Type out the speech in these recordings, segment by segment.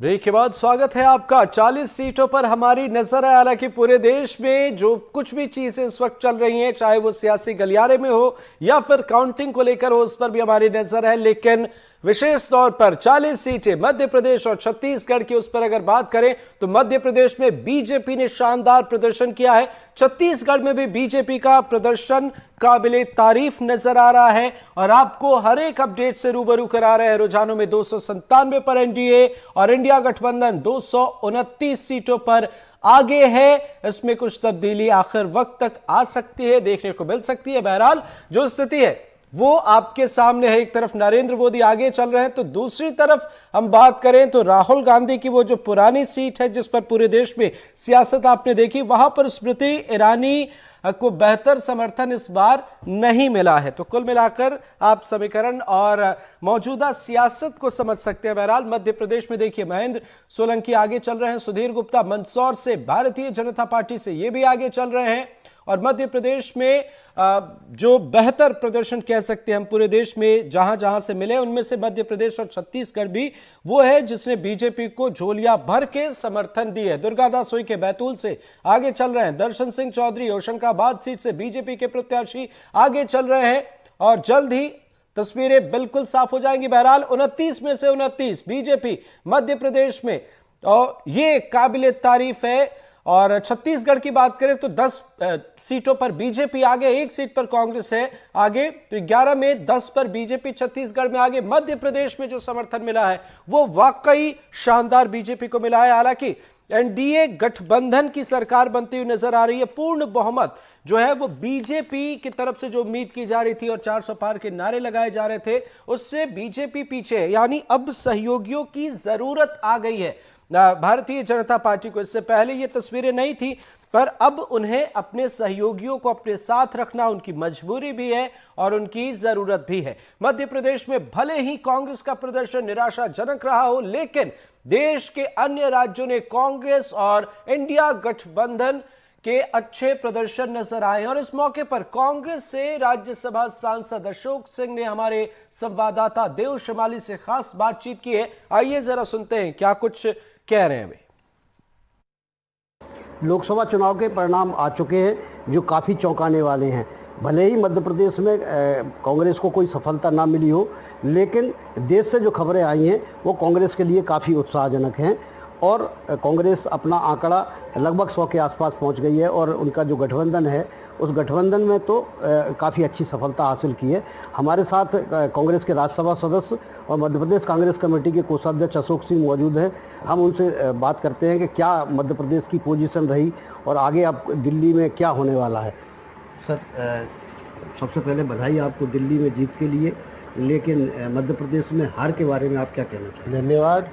Break के बाद स्वागत है आपका। 40 सीटों पर हमारी नजर है। हालांकि पूरे देश में जो कुछ भी चीजें इस वक्त चल रही हैं, चाहे वो सियासी गलियारे में हो या फिर काउंटिंग को लेकर हो, उस पर भी हमारी नजर है। लेकिन विशेष तौर पर 40 सीटें मध्य प्रदेश और छत्तीसगढ़ की, उस पर अगर बात करें तो मध्य प्रदेश में बीजेपी ने शानदार प्रदर्शन किया है। छत्तीसगढ़ में भी बीजेपी का प्रदर्शन काबिले तारीफ नजर आ रहा है और आपको हर एक अपडेट से रूबरू करा रहे हैं। रुझानों में 297 पर एनडीए और इंडिया गठबंधन 229 सीटों पर आगे है। इसमें कुछ तब्दीली आखिर वक्त तक आ सकती है, देखने को मिल सकती है। बहरहाल जो स्थिति है वो आपके सामने है। एक तरफ नरेंद्र मोदी आगे चल रहे हैं तो दूसरी तरफ हम बात करें तो राहुल गांधी की वो जो पुरानी सीट है जिस पर पूरे देश में सियासत आपने देखी, वहां पर स्मृति ईरानी को बेहतर समर्थन इस बार नहीं मिला है। तो कुल मिलाकर आप समीकरण और मौजूदा सियासत को समझ सकते हैं। बहरहाल मध्य प्रदेश में देखिए महेंद्र सोलंकी आगे चल रहे हैं, सुधीर गुप्ता मंदसौर से भारतीय जनता पार्टी से ये भी आगे चल रहे हैं। और मध्य प्रदेश में जो बेहतर प्रदर्शन कह सकते हैं हम पूरे देश में जहां जहां से मिले, उनमें से मध्य प्रदेश और छत्तीसगढ़ भी वो है जिसने बीजेपी को झोलियां भर के समर्थन दी है। दुर्गादास उइके बैतूल से आगे चल रहे हैं, दर्शन सिंह चौधरी होशंगाबाद सीट से बीजेपी के प्रत्याशी आगे चल रहे हैं और जल्द ही तस्वीरें बिल्कुल साफ हो जाएंगी। बहरहाल 29 में से 29 बीजेपी मध्य प्रदेश में, और ये काबिले तारीफ है। और छत्तीसगढ़ की बात करें तो 10 सीटों पर बीजेपी आगे, 1 सीट पर कांग्रेस है आगे। तो 11 में 10 पर बीजेपी छत्तीसगढ़ में आगे। मध्य प्रदेश में जो समर्थन मिला है वो वाकई शानदार बीजेपी को मिला है। हालांकि एनडीए गठबंधन की सरकार बनती हुई नजर आ रही है। पूर्ण बहुमत जो है वो बीजेपी की तरफ से जो उम्मीद की जा रही थी और 400 पार के नारे लगाए जा रहे थे, उससे बीजेपी पीछे है। यानी अब सहयोगियों की जरूरत आ गई है भारतीय जनता पार्टी को। इससे पहले ये तस्वीरें नहीं थी, पर अब उन्हें अपने सहयोगियों को अपने साथ रखना उनकी मजबूरी भी है और उनकी जरूरत भी है। मध्य प्रदेश में भले ही कांग्रेस का प्रदर्शन निराशाजनक रहा हो, लेकिन देश के अन्य राज्यों ने कांग्रेस और इंडिया गठबंधन के अच्छे प्रदर्शन नजर आए। और इस मौके पर कांग्रेस से राज्यसभा सांसद अशोक सिंह ने हमारे संवाददाता देव शिमाली से खास बातचीत की है। आइए जरा सुनते हैं क्या कुछ कह रहे हैं वे। लोकसभा चुनाव के परिणाम आ चुके हैं जो काफ़ी चौंकाने वाले हैं। भले ही मध्य प्रदेश में कांग्रेस को कोई सफलता ना मिली हो, लेकिन देश से जो खबरें आई हैं वो कांग्रेस के लिए काफ़ी उत्साहजनक हैं और कांग्रेस अपना आंकड़ा लगभग 100 के आसपास पहुंच गई है। और उनका जो गठबंधन है उस गठबंधन में तो काफ़ी अच्छी सफलता हासिल की है। हमारे साथ कांग्रेस के राज्यसभा सदस्य और मध्य प्रदेश कांग्रेस कमेटी के कोषाध्यक्ष अशोक सिंह मौजूद हैं। हम उनसे बात करते हैं कि क्या मध्य प्रदेश की पोजीशन रही और आगे अब दिल्ली में क्या होने वाला है। सर, सबसे पहले बधाई आपको दिल्ली में जीत के लिए, लेकिन मध्य प्रदेश में हार के बारे में आप क्या कहना चाहते हैं? धन्यवाद।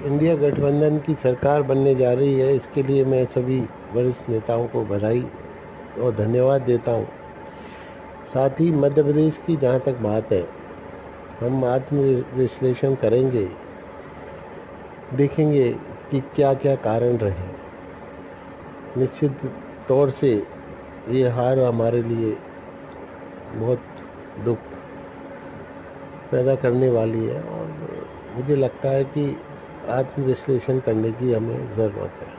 इंडिया गठबंधन की सरकार बनने जा रही है, इसके लिए मैं सभी वरिष्ठ नेताओं को बधाई और धन्यवाद देता हूं। साथ ही मध्य प्रदेश की जहां तक बात है, हम आत्मविश्लेषण करेंगे, देखेंगे कि क्या क्या कारण रहे। निश्चित तौर से ये हार हमारे लिए बहुत दुख पैदा करने वाली है और मुझे लगता है कि आत्मविश्लेषण करने की हमें ज़रूरत है।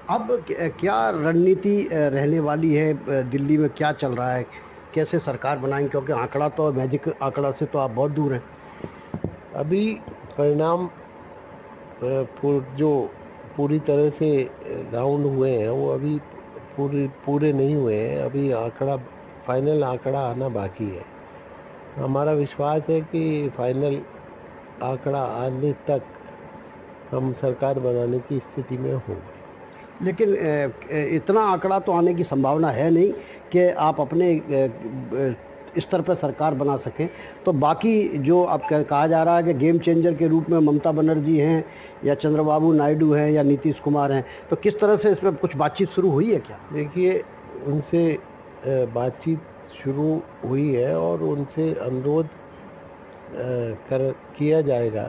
अब क्या रणनीति रहने वाली है? दिल्ली में क्या चल रहा है, कैसे सरकार बनाएंगे? क्योंकि आंकड़ा तो मैजिक आंकड़ा से तो आप बहुत दूर हैं। अभी परिणाम जो पूरी तरह से राउंड हुए हैं वो अभी पूरे नहीं हुए हैं। अभी फाइनल आंकड़ा आना बाकी है। हमारा विश्वास है कि फाइनल आंकड़ा आने तक हम सरकार बनाने की स्थिति में होंगे। लेकिन इतना आंकड़ा तो आने की संभावना है नहीं कि आप अपने स्तर पर सरकार बना सकें। तो बाकी जो अब कहा जा रहा है कि गेम चेंजर के रूप में ममता बनर्जी हैं या चंद्रबाबू नायडू हैं या नीतीश कुमार हैं, तो किस तरह से इसमें कुछ बातचीत शुरू हुई है क्या? देखिए, उनसे बातचीत शुरू हुई है और उनसे अनुरोध किया जाएगा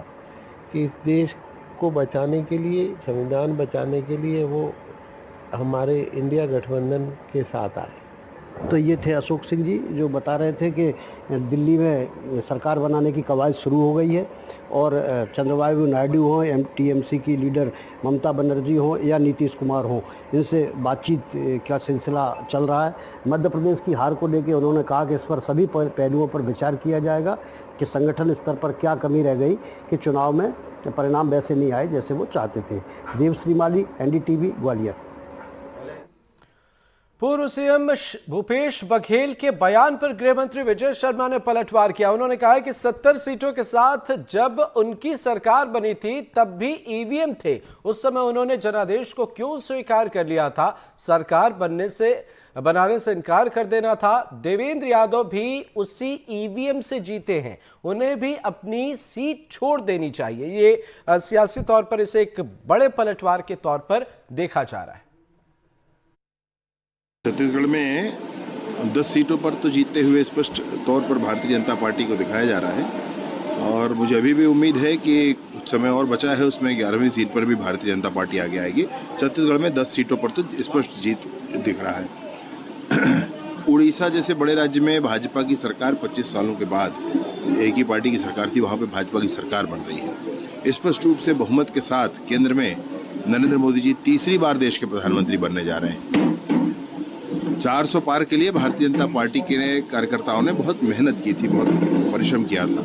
कि इस देश को बचाने के लिए, संविधान बचाने के लिए वो हमारे इंडिया गठबंधन के साथ आए। तो ये थे अशोक सिंह जी जो बता रहे थे कि दिल्ली में सरकार बनाने की कवायद शुरू हो गई है और चंद्रबाबू नायडू हों, टीएमसी की लीडर ममता बनर्जी हों या नीतीश कुमार हों, इनसे बातचीत का सिलसिला चल रहा है। मध्य प्रदेश की हार को लेकर उन्होंने कहा कि इस पर सभी पहलुओं पर विचार किया जाएगा कि संगठन स्तर पर क्या कमी रह गई कि चुनाव में परिणाम वैसे नहीं आए जैसे वो चाहते थे। देव श्रीमाली, एनडीटीवी, ग्वालियर। पूर्व सीएम भूपेश बघेल के बयान पर गृह मंत्री विजय शर्मा ने पलटवार किया। उन्होंने कहा कि 70 सीटों के साथ जब उनकी सरकार बनी थी तब भी ईवीएम थे, उस समय उन्होंने जनादेश को क्यों स्वीकार कर लिया था? सरकार बनाने से इनकार कर देना था। देवेंद्र यादव भी उसी ईवीएम से जीते हैं, उन्हें भी अपनी सीट छोड़ देनी चाहिए। ये सियासी तौर पर इसे एक बड़े पलटवार के तौर पर देखा जा रहा है। छत्तीसगढ़ में 10 सीटों पर तो जीतते हुए स्पष्ट तौर पर भारतीय जनता पार्टी को दिखाया जा रहा है और मुझे अभी भी उम्मीद है कि कुछ समय और बचा है, उसमें 11वीं सीट पर भी भारतीय जनता पार्टी आगे आएगी। छत्तीसगढ़ में 10 सीटों पर तो स्पष्ट जीत दिख रहा है। उड़ीसा जैसे बड़े राज्य में भाजपा की सरकार 25 सालों के बाद एक ही पार्टी की सरकार थी, वहाँ पे भाजपा की सरकार बन रही है। स्पष्ट रूप से बहुमत के साथ केंद्र में नरेंद्र मोदी जी तीसरी बार देश के प्रधानमंत्री बनने जा रहे हैं। 400 पार के लिए भारतीय जनता पार्टी के कार्यकर्ताओं ने बहुत मेहनत की थी, बहुत परिश्रम किया था।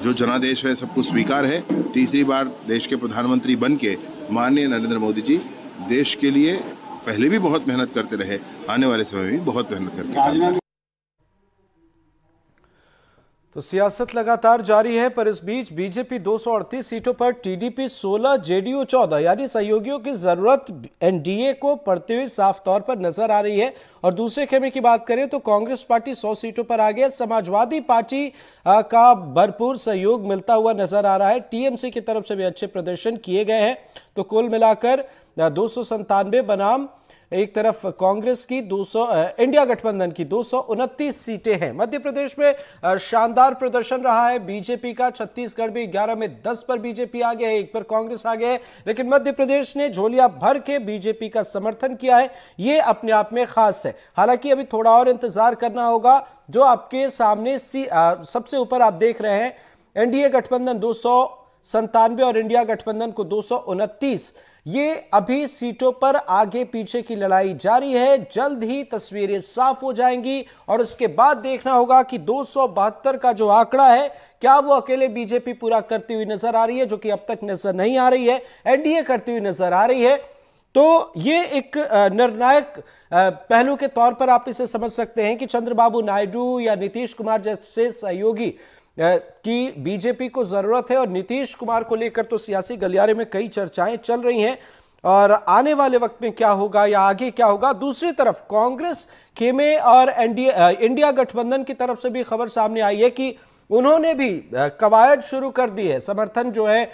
जो जनादेश है सबको स्वीकार है। तीसरी बार देश के प्रधानमंत्री बन के माननीय नरेंद्र मोदी जी देश के लिए पहले भी बहुत मेहनत करते रहे, आने वाले समय में भी बहुत मेहनत करके। तो सियासत लगातार जारी है, पर इस बीच बीजेपी 238 सीटों पर, टीडीपी 16, जेडीयू 14 यानी सहयोगियों की जरूरत एनडीए को पड़ते हुए साफ तौर पर नजर आ रही है। और दूसरे खेमे की बात करें तो कांग्रेस पार्टी 100 सीटों पर आ गई। समाजवादी पार्टी का भरपूर सहयोग मिलता हुआ नजर आ रहा है। टीएमसी की तरफ से भी अच्छे प्रदर्शन किए गए हैं। तो कुल मिलाकर 297 बनाम एक तरफ कांग्रेस की 200, इंडिया गठबंधन की 229 सीटें हैं। मध्य प्रदेश में शानदार प्रदर्शन रहा है बीजेपी का। छत्तीसगढ़ में 11 में 10 पर बीजेपी आगे है, 1 पर कांग्रेस आगे है, लेकिन मध्य प्रदेश ने झोलिया भर के बीजेपी का समर्थन किया है। यह अपने आप में खास है। हालांकि अभी थोड़ा और इंतजार करना होगा। जो आपके सामने सबसे ऊपर आप देख रहे हैं, एनडीए गठबंधन 297 और इंडिया गठबंधन को 229, ये अभी सीटों पर आगे पीछे की लड़ाई जारी है। जल्द ही तस्वीरें साफ हो जाएंगी और उसके बाद देखना होगा कि 272 का जो आंकड़ा है, क्या वो अकेले बीजेपी पूरा करती हुई नजर आ रही है, जो कि अब तक नजर नहीं आ रही है, एनडीए करती हुई नजर आ रही है। तो ये एक निर्णायक पहलू के तौर पर आप इसे समझ सकते हैं कि चंद्रबाबू नायडू या नीतीश कुमार जैसे सहयोगी की बीजेपी को जरूरत है। और नीतीश कुमार को लेकर तो सियासी गलियारे में कई चर्चाएं चल रही हैं और आने वाले वक्त में क्या होगा या आगे क्या होगा। दूसरी तरफ कांग्रेस खेमे और इंडिया गठबंधन की तरफ से भी खबर सामने आई है कि उन्होंने भी कवायद शुरू कर दी है। समर्थन जो है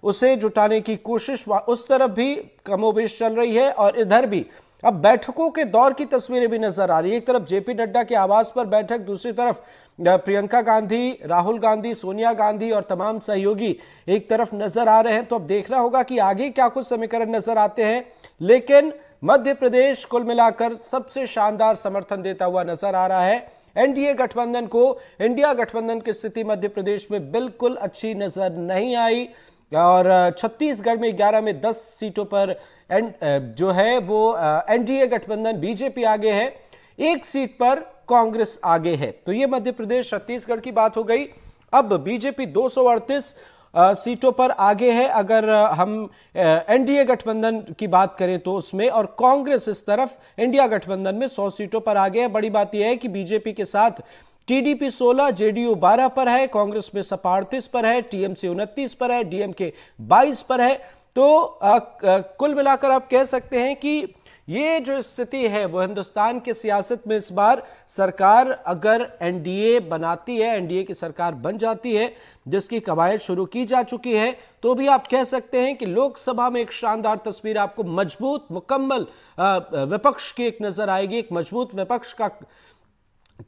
उसे जुटाने की कोशिश उस तरफ भी कमोबेश चल रही है। और इधर भी अब बैठकों के दौर की तस्वीरें भी नजर आ रही है। एक तरफ जेपी नड्डा के आवास पर बैठक, दूसरी तरफ प्रियंका गांधी, राहुल गांधी, सोनिया गांधी और तमाम सहयोगी एक तरफ नजर आ रहे हैं। तो अब देखना होगा कि आगे क्या कुछ समीकरण नजर आते हैं। लेकिन मध्य प्रदेश कुल मिलाकर सबसे शानदार समर्थन देता हुआ नजर आ रहा है एनडीए गठबंधन को। इंडिया गठबंधन की स्थिति मध्य प्रदेश में बिल्कुल अच्छी नजर नहीं आई और छत्तीसगढ़ में 11 में 10 सीटों पर जो है वो एनडीए गठबंधन बीजेपी आगे है, 1 सीट पर कांग्रेस आगे है। तो ये मध्य प्रदेश छत्तीसगढ़ की बात हो गई। अब बीजेपी 238 सीटों पर आगे है अगर हम एनडीए गठबंधन की बात करें तो उसमें, और कांग्रेस इस तरफ इंडिया गठबंधन में 100 सीटों पर आगे है। बड़ी बात यह है कि बीजेपी के साथ टीडीपी 16, जेडीयू 12 पर है, कांग्रेस में सपा 38 पर है, टीएमसी 29 पर है, डीएमके 22 पर है। तो कुल मिलाकर आप कह सकते हैं कि ये जो स्थिति है वो हिंदुस्तान के सियासत में इस बार सरकार अगर एनडीए बनाती है, एनडीए की सरकार बन जाती है जिसकी कवायद शुरू की जा चुकी है, तो भी आप कह सकते हैं कि लोकसभा में एक शानदार तस्वीर आपको मजबूत मुकम्मल विपक्ष की एक नजर आएगी। एक मजबूत विपक्ष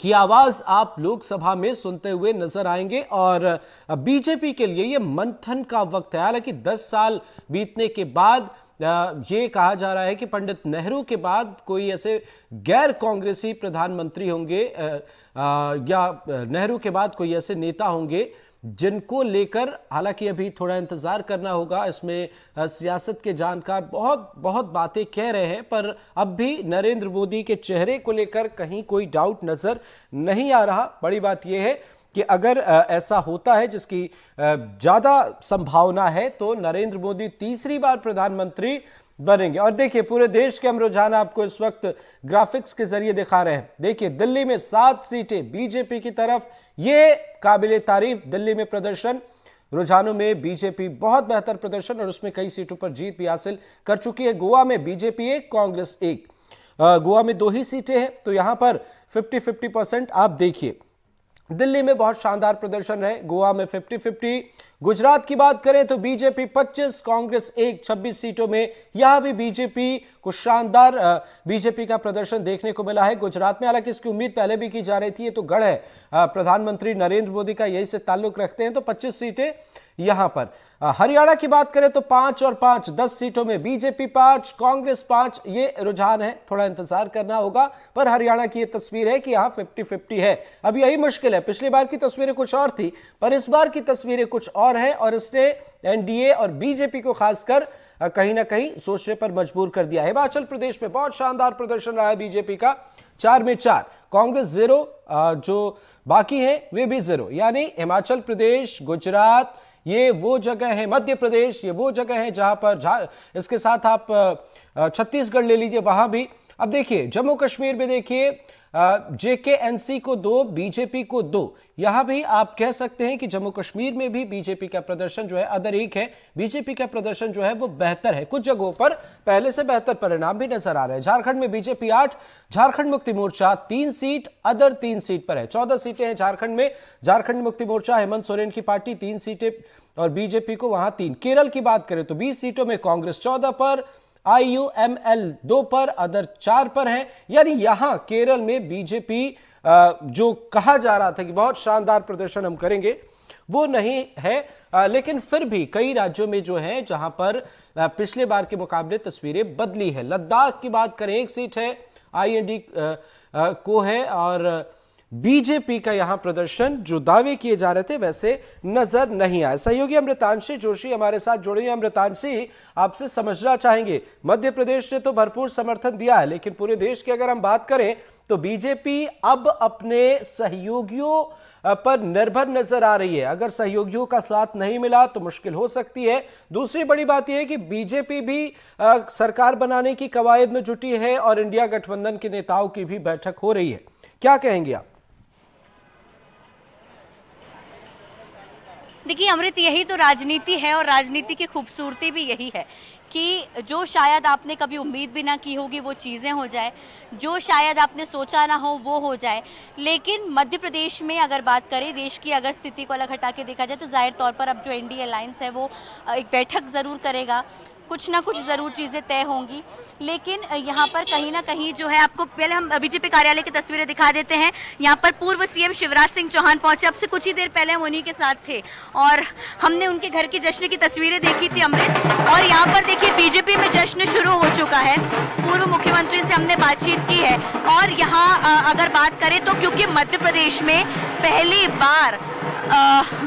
की आवाज आप लोकसभा में सुनते हुए नजर आएंगे। और बीजेपी के लिए यह मंथन का वक्त है। हालांकि 10 साल बीतने के बाद ये कहा जा रहा है कि पंडित नेहरू के बाद कोई ऐसे गैर कांग्रेसी प्रधानमंत्री होंगे या नेहरू के बाद कोई ऐसे नेता होंगे जिनको लेकर, हालांकि अभी थोड़ा इंतजार करना होगा, इसमें सियासत के जानकार बहुत बहुत बातें कह रहे हैं, पर अब भी नरेंद्र मोदी के चेहरे को लेकर कहीं कोई डाउट नजर नहीं आ रहा। बड़ी बात यह है कि अगर ऐसा होता है, जिसकी ज्यादा संभावना है, तो नरेंद्र मोदी तीसरी बार प्रधानमंत्री बनेंगे। और देखिए, पूरे देश के हम रुझान आपको इस वक्त ग्राफिक्स के जरिए दिखा रहे हैं। देखिए, दिल्ली में 7 सीटें बीजेपी की तरफ, ये काबिले तारीफ दिल्ली में प्रदर्शन, रुझानों में बीजेपी बहुत बेहतर प्रदर्शन और उसमें कई सीटों पर जीत भी हासिल कर चुकी है। गोवा में बीजेपी 1, कांग्रेस 1। गोवा में 2 ही सीटें हैं, तो यहां पर 50-50% आप देखिए। दिल्ली में बहुत शानदार प्रदर्शन रहे, गोवा में 50-50। गुजरात की बात करें तो बीजेपी 25, कांग्रेस 1, 26 सीटों में यहां भी बीजेपी को शानदार बीजेपी का प्रदर्शन देखने को मिला है गुजरात में। हालांकि इसकी उम्मीद पहले भी की जा रही थी, ये तो गढ़ है प्रधानमंत्री नरेंद्र मोदी का, यही से ताल्लुक रखते हैं, तो 25 सीटें यहां पर। हरियाणा की बात करें तो 5 और 5, 10 सीटों में बीजेपी 5, कांग्रेस 5, ये रुझान है, थोड़ा इंतजार करना होगा, पर हरियाणा की ये तस्वीर है कि यहां 50-50 है। अब यही मुश्किल है, पिछली बार की तस्वीरें कुछ और थी, पर इस बार की तस्वीरें कुछ और है, और इसने एनडीए और बीजेपी को खासकर कहीं ना कहीं सोचने पर मजबूर कर दिया है। हिमाचल प्रदेश में बहुत शानदार प्रदर्शन रहा है बीजेपी का, 4 में 4, कांग्रेस 0, जो बाकी है वे भी 0, यानी हिमाचल प्रदेश, गुजरात ये वो जगह है, मध्य प्रदेश ये वो जगह है जहां पर इसके साथ आप छत्तीसगढ़ ले लीजिए, वहां भी। अब देखिए, जम्मू कश्मीर में देखिए, जेकेएनसी को 2, बीजेपी को 2, यहां भी आप कह सकते हैं कि जम्मू कश्मीर में भी बीजेपी का प्रदर्शन जो है, अदर एक है, बीजेपी का प्रदर्शन जो है वो बेहतर है, कुछ जगहों पर पहले से बेहतर परिणाम भी नजर आ रहे हैं। झारखंड में BJP 8, Jharkhand Mukti Morcha 3 seat, other 3 seat पर है, 14 सीटें हैं झारखंड में। झारखंड मुक्ति मोर्चा हेमंत सोरेन की पार्टी 3 सीटें और बीजेपी को वहां 3। केरल की बात करें तो 20 सीटों में कांग्रेस 14 पर, IUML 2 पर, अदर 4 पर है, यानी यहां केरल में बीजेपी जो कहा जा रहा था कि बहुत शानदार प्रदर्शन हम करेंगे, वो नहीं है। लेकिन फिर भी कई राज्यों में जो है जहां पर पिछले बार के मुकाबले तस्वीरें बदली है। लद्दाख की बात करें, 1 सीट है, IND को है, और बीजेपी का यहां प्रदर्शन जो दावे किए जा रहे थे वैसे नजर नहीं आए। सहयोगी अमृतांशी जोशी हमारे साथ जुड़े हैं। अमृतांशी, आपसे समझना चाहेंगे, मध्य प्रदेश ने तो भरपूर समर्थन दिया है, लेकिन पूरे देश की अगर हम बात करें तो बीजेपी अब अपने सहयोगियों पर निर्भर नजर आ रही है। अगर सहयोगियों का साथ नहीं मिला तो मुश्किल हो सकती है। दूसरी बड़ी बात यह है कि बीजेपी भी सरकार बनाने की कवायद में जुटी है और इंडिया गठबंधन के नेताओं की भी बैठक हो रही है। क्या कहेंगे आप? देखिए अमृत, यही तो राजनीति है और राजनीति की खूबसूरती भी यही है कि जो शायद आपने कभी उम्मीद भी ना की होगी वो चीज़ें हो जाए, जो शायद आपने सोचा ना हो वो हो जाए। लेकिन मध्य प्रदेश में अगर बात करें, देश की अगर स्थिति को अलग हटा के देखा जाए तो जाहिर तौर पर अब जो एनडीए अलायंस है वो एक बैठक ज़रूर करेगा, कुछ ना कुछ ज़रूर चीज़ें तय होंगी। लेकिन यहाँ पर कहीं ना कहीं जो है, आपको पहले हम बीजेपी कार्यालय की तस्वीरें दिखा देते हैं। यहाँ पर पूर्व सीएम शिवराज सिंह चौहान पहुंचे, अब से कुछ ही देर पहले हम उन्हीं के साथ थे और हमने उनके घर की जश्न की तस्वीरें देखी थी अमृत। और यहाँ पर देखिए बीजेपी में जश्न शुरू हो चुका है। पूर्व मुख्यमंत्री से हमने बातचीत की है और यहाँ अगर बात करें तो क्योंकि मध्य प्रदेश में पहली बार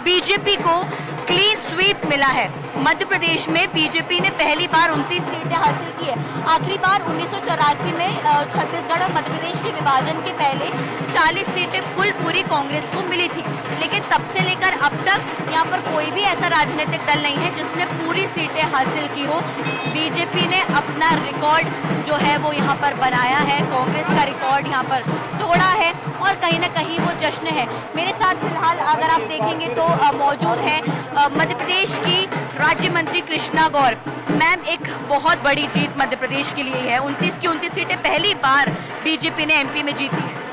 बीजेपी को क्लीन स्वीप मिला है। मध्य प्रदेश में बीजेपी ने पहली बार 29 सीटें हासिल की है। आखिरी बार 1984 में छत्तीसगढ़ और मध्य प्रदेश के विभाजन के पहले 40 सीटें कुल पूरी कांग्रेस को मिली थी, लेकिन तब से लेकर अब तक यहाँ पर कोई भी ऐसा राजनीतिक दल नहीं है जिसने पूरी सीटें हासिल की हो। बीजेपी ने अपना रिकॉर्ड जो है वो यहाँ पर बनाया है, कांग्रेस का रिकॉर्ड यहाँ पर तोड़ा है और कहीं ना कहीं वो जश्न है। मेरे साथ फिलहाल अगर आप देखेंगे तो मौजूद है मध्य प्रदेश की राज्य मंत्री कृष्णा गौर। मैम, एक बहुत बड़ी जीत मध्य प्रदेश के लिए है, 29 की 29 सीटें पहली बार बीजेपी ने एमपी में जीती है।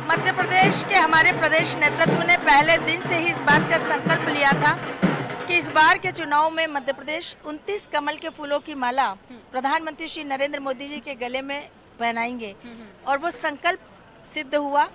मध्य प्रदेश के हमारे प्रदेश नेतृत्व ने पहले दिन से ही इस बात का संकल्प लिया था कि इस बार के चुनाव में मध्य प्रदेश 29 कमल के फूलों की माला प्रधानमंत्री श्री नरेंद्र मोदी जी के गले में पहनाएंगे और वो संकल्प सिद्ध हुआ।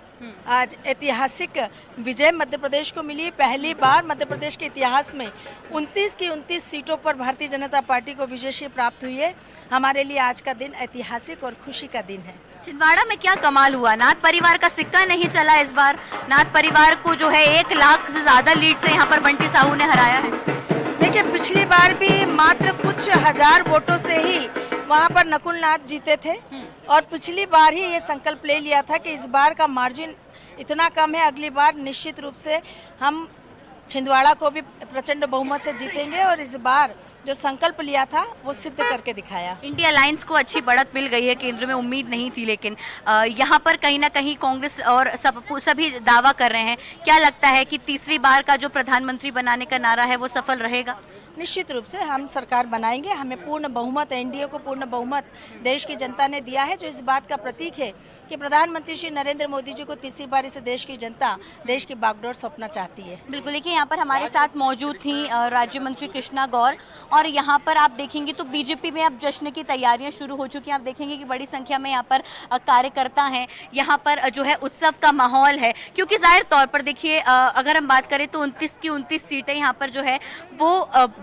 आज ऐतिहासिक विजय मध्य प्रदेश को मिली। पहली बार मध्य प्रदेश के इतिहास में 29 की 29 सीटों पर भारतीय जनता पार्टी को विजय प्राप्त हुई है। हमारे लिए आज का दिन ऐतिहासिक और खुशी का दिन है। छिंदवाड़ा में क्या कमाल हुआ, नाथ परिवार का सिक्का नहीं चला इस बार। नाथ परिवार को जो है 1 लाख से ज्यादा लीड से यहाँ पर बंटी साहू ने हराया है। देखिए, पिछली बार भी मात्र कुछ हजार वोटों से ही वहाँ पर नकुल नाथ जीते थे और पिछली बार ही ये संकल्प ले लिया था कि इस बार का मार्जिन इतना कम है, अगली बार निश्चित रूप से हम छिंदवाड़ा को भी प्रचंड बहुमत से जीतेंगे और इस बार जो संकल्प लिया था वो सिद्ध करके दिखाया। इंडिया अलायंस को अच्छी बढ़त मिल गई है, केंद्र में उम्मीद नहीं थी, लेकिन यहाँ पर कहीं ना कहीं कांग्रेस और सभी दावा कर रहे हैं। क्या लगता है कि तीसरी बार का जो प्रधानमंत्री बनाने का नारा है वो सफल रहेगा? निश्चित रूप से हम सरकार बनाएंगे। हमें पूर्ण बहुमत, एनडीए को पूर्ण बहुमत देश की जनता ने दिया है, जो इस बात का प्रतीक है कि प्रधानमंत्री श्री नरेंद्र मोदी जी को तीसरी बार इस देश की जनता देश की बागडोर सौंपना चाहती है। बिल्कुल। देखिए, यहाँ पर हमारे साथ मौजूद थी राज्य मंत्री कृष्णा गौर, और यहाँ पर आप देखेंगे तो बीजेपी में अब जश्न की तैयारियां शुरू हो चुकी हैं। आप देखेंगे कि बड़ी संख्या में यहाँ पर कार्यकर्ता हैं, यहाँ पर जो है उत्सव का माहौल है, क्योंकि जाहिर तौर पर देखिए अगर हम बात करें तो 29 की 29 सीटें यहाँ पर जो है वो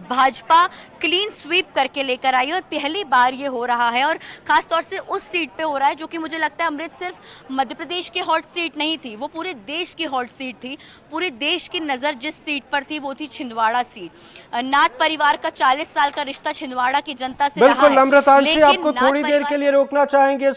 भाजपा क्लीन स्वीप करके लेकर आई और पहली बार ये हो रहा है, और खास तौर से उस सीट पे हो रहा है जो कि मुझे लगता है अमृत सिर्फ मध्य प्रदेश की हॉट सीट नहीं थी, वो पूरे देश की हॉट सीट थी। पूरे देश की नज़र जिस सीट पर थी वो थी छिंदवाड़ा सीट। नाथ परिवार का 40 साल का रिश्ता छिंदवाड़ा की जनता से रहा है। बिल्कुल अमृतांशी, लेकिन आपको थोड़ी देर के लिए रोकना चाहेंगे।